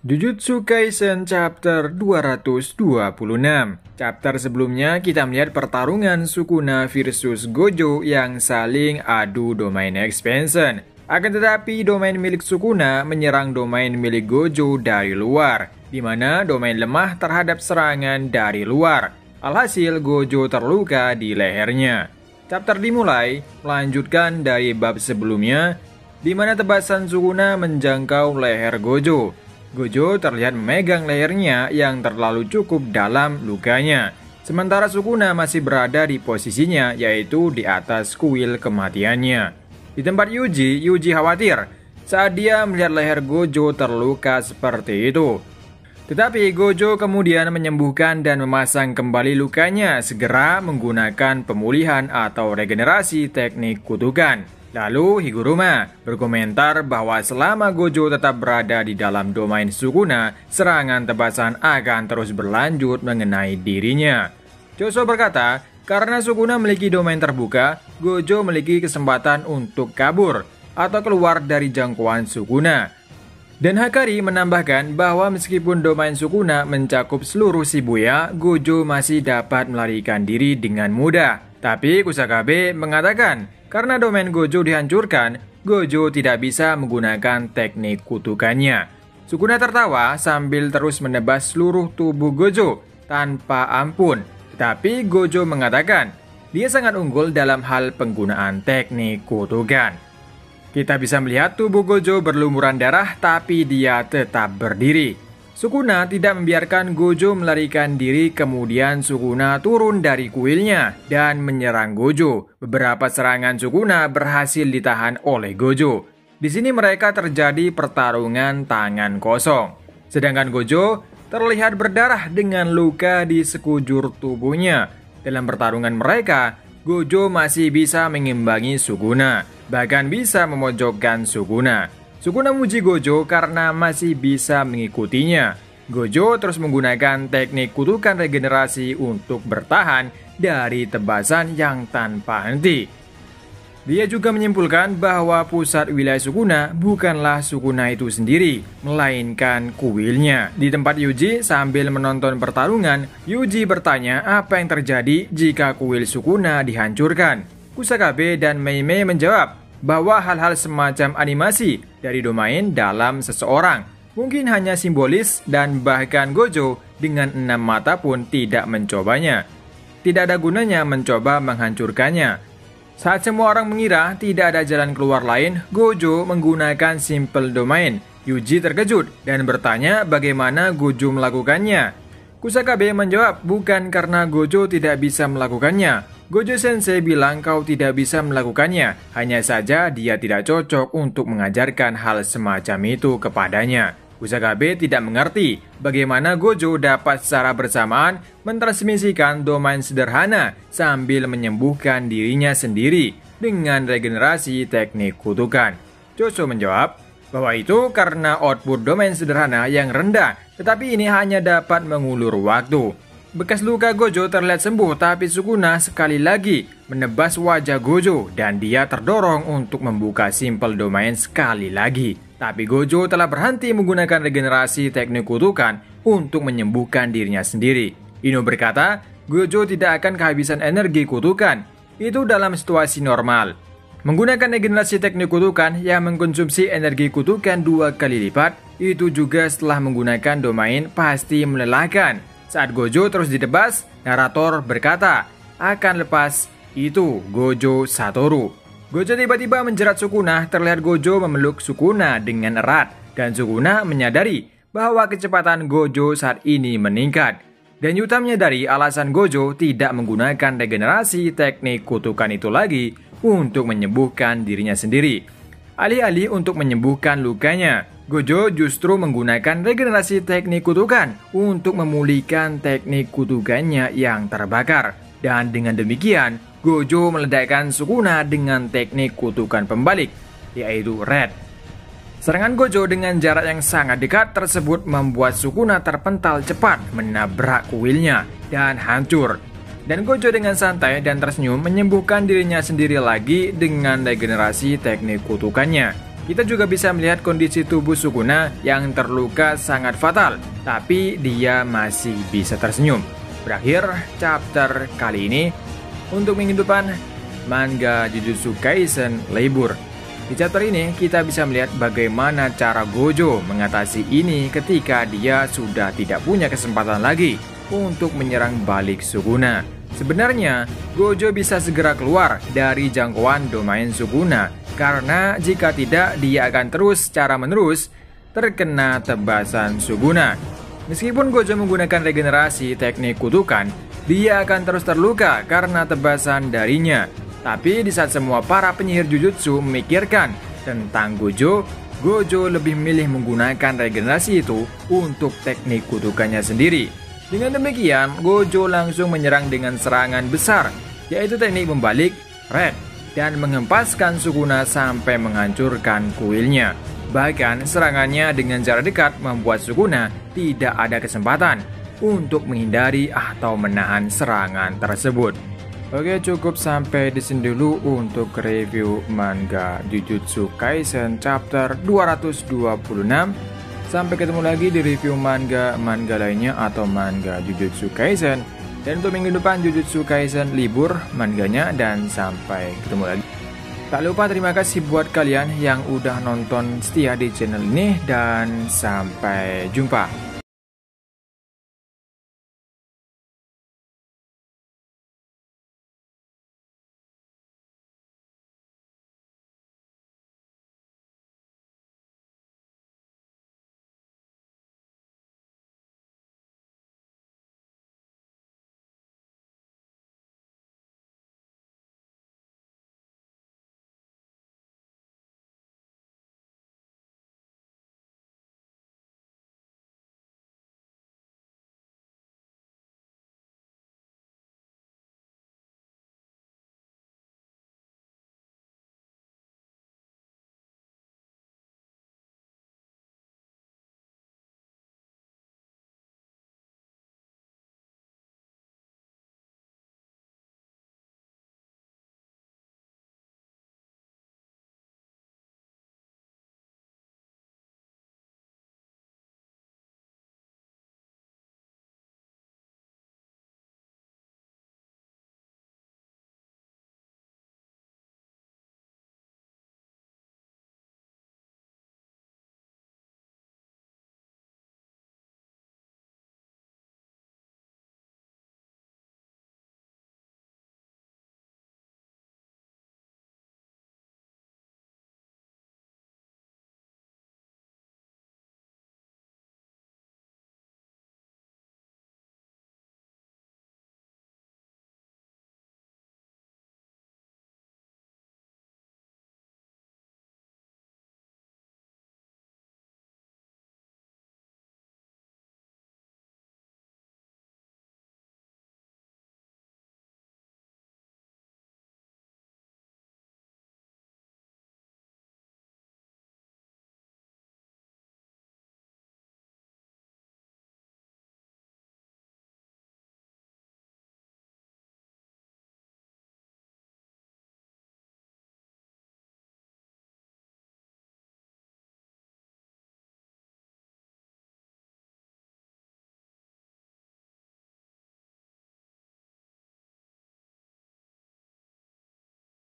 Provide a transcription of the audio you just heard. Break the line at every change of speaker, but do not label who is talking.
Jujutsu Kaisen Chapter 226. Chapter sebelumnya kita melihat pertarungan Sukuna versus Gojo yang saling adu domain expansion. Akan tetapi domain milik Sukuna menyerang domain milik Gojo dari luar, di mana domain lemah terhadap serangan dari luar. Alhasil Gojo terluka di lehernya. Chapter dimulai melanjutkan dari bab sebelumnya, di mana tebasan Sukuna menjangkau leher Gojo. Gojo terlihat memegang lehernya yang terlalu cukup dalam lukanya. Sementara Sukuna masih berada di posisinya, yaitu di atas kuil kematiannya. Di tempat Yuji khawatir saat dia melihat leher Gojo terluka seperti itu. Tetapi Gojo kemudian menyembuhkan dan memasang kembali lukanya, segera menggunakan pemulihan atau regenerasi teknik kutukan. Lalu Higuruma berkomentar bahwa selama Gojo tetap berada di dalam domain Sukuna, serangan tebasan akan terus berlanjut mengenai dirinya. Choso berkata, karena Sukuna memiliki domain terbuka, Gojo memiliki kesempatan untuk kabur atau keluar dari jangkauan Sukuna. Dan Hakari menambahkan bahwa meskipun domain Sukuna mencakup seluruh Shibuya, Gojo masih dapat melarikan diri dengan mudah. Tapi Kusakabe mengatakan, karena domain Gojo dihancurkan, Gojo tidak bisa menggunakan teknik kutukannya. Sukuna tertawa sambil terus menebas seluruh tubuh Gojo tanpa ampun. Tetapi Gojo mengatakan, dia sangat unggul dalam hal penggunaan teknik kutukan. Kita bisa melihat tubuh Gojo berlumuran darah, tapi dia tetap berdiri. Sukuna tidak membiarkan Gojo melarikan diri, kemudian Sukuna turun dari kuilnya dan menyerang Gojo. Beberapa serangan Sukuna berhasil ditahan oleh Gojo. Di sini mereka terjadi pertarungan tangan kosong. Sedangkan Gojo terlihat berdarah dengan luka di sekujur tubuhnya. Dalam pertarungan mereka, Gojo masih bisa mengimbangi Sukuna, bahkan bisa memojokkan Sukuna. Sukuna memuji Gojo karena masih bisa mengikutinya. Gojo terus menggunakan teknik kutukan regenerasi untuk bertahan dari tebasan yang tanpa henti. Dia juga menyimpulkan bahwa pusat wilayah Sukuna bukanlah Sukuna itu sendiri, melainkan kuilnya. Di tempat Yuji sambil menonton pertarungan, Yuji bertanya apa yang terjadi jika kuil Sukuna dihancurkan. Kusakabe dan Meimei menjawab bahwa hal-hal semacam animasi dari domain dalam seseorang mungkin hanya simbolis, dan bahkan Gojo dengan 6 mata pun tidak mencobanya. Tidak ada gunanya mencoba menghancurkannya. Saat semua orang mengira tidak ada jalan keluar lain, Gojo menggunakan simple domain. Yuji terkejut dan bertanya bagaimana Gojo melakukannya. Kusakabe menjawab bukan karena Gojo tidak bisa melakukannya. Gojo Sensei bilang kau tidak bisa melakukannya, hanya saja dia tidak cocok untuk mengajarkan hal semacam itu kepadanya. Kusakabe tidak mengerti bagaimana Gojo dapat secara bersamaan mentransmisikan domain sederhana sambil menyembuhkan dirinya sendiri dengan regenerasi teknik kutukan. Choso menjawab bahwa itu karena output domain sederhana yang rendah, tetapi ini hanya dapat mengulur waktu. Bekas luka Gojo terlihat sembuh, tapi Sukuna sekali lagi menebas wajah Gojo dan dia terdorong untuk membuka simple domain sekali lagi. Tapi Gojo telah berhenti menggunakan regenerasi teknik kutukan untuk menyembuhkan dirinya sendiri. Ino berkata, Gojo tidak akan kehabisan energi kutukan. Itu dalam situasi normal. Menggunakan regenerasi teknik kutukan yang mengkonsumsi energi kutukan 2 kali lipat, itu juga setelah menggunakan domain pasti melelahkan. Saat Gojo terus ditebas, narator berkata, akan lepas itu Gojo Satoru. Gojo tiba-tiba menjerat Sukuna, terlihat Gojo memeluk Sukuna dengan erat, dan Sukuna menyadari bahwa kecepatan Gojo saat ini meningkat. Dan Yuta menyadari alasan Gojo tidak menggunakan regenerasi teknik kutukan itu lagi untuk menyembuhkan dirinya sendiri. Alih-alih untuk menyembuhkan lukanya, Gojo justru menggunakan regenerasi teknik kutukan untuk memulihkan teknik kutukannya yang terbakar. Dan dengan demikian, Gojo meledakkan Sukuna dengan teknik kutukan pembalik, yaitu Red. Serangan Gojo dengan jarak yang sangat dekat tersebut membuat Sukuna terpental cepat menabrak kuilnya dan hancur. Dan Gojo dengan santai dan tersenyum menyembuhkan dirinya sendiri lagi dengan regenerasi teknik kutukannya. Kita juga bisa melihat kondisi tubuh Sukuna yang terluka sangat fatal, tapi dia masih bisa tersenyum. Berakhir chapter kali ini. Untuk minggu depan, manga Jujutsu Kaisen libur. Di chapter ini kita bisa melihat bagaimana cara Gojo mengatasi ini ketika dia sudah tidak punya kesempatan lagi untuk menyerang balik Sukuna. Sebenarnya, Gojo bisa segera keluar dari jangkauan domain Sukuna, karena jika tidak dia akan terus secara menerus terkena tebasan Sukuna. Meskipun Gojo menggunakan regenerasi teknik kutukan, dia akan terus terluka karena tebasan darinya. Tapi di saat semua para penyihir Jujutsu memikirkan tentang Gojo, Gojo lebih memilih menggunakan regenerasi itu untuk teknik kutukannya sendiri. Dengan demikian, Gojo langsung menyerang dengan serangan besar, yaitu teknik membalik Red, dan menghempaskan Sukuna sampai menghancurkan kuilnya. Bahkan serangannya dengan jarak dekat membuat Sukuna tidak ada kesempatan untuk menghindari atau menahan serangan tersebut. Oke, cukup sampai di sini dulu untuk review manga Jujutsu Kaisen chapter 226. Sampai ketemu lagi di review manga lainnya atau manga Jujutsu Kaisen. Dan untuk minggu depan Jujutsu Kaisen libur manganya, dan sampai ketemu lagi. Tak lupa terima kasih buat kalian yang udah nonton setia di channel ini, dan sampai jumpa.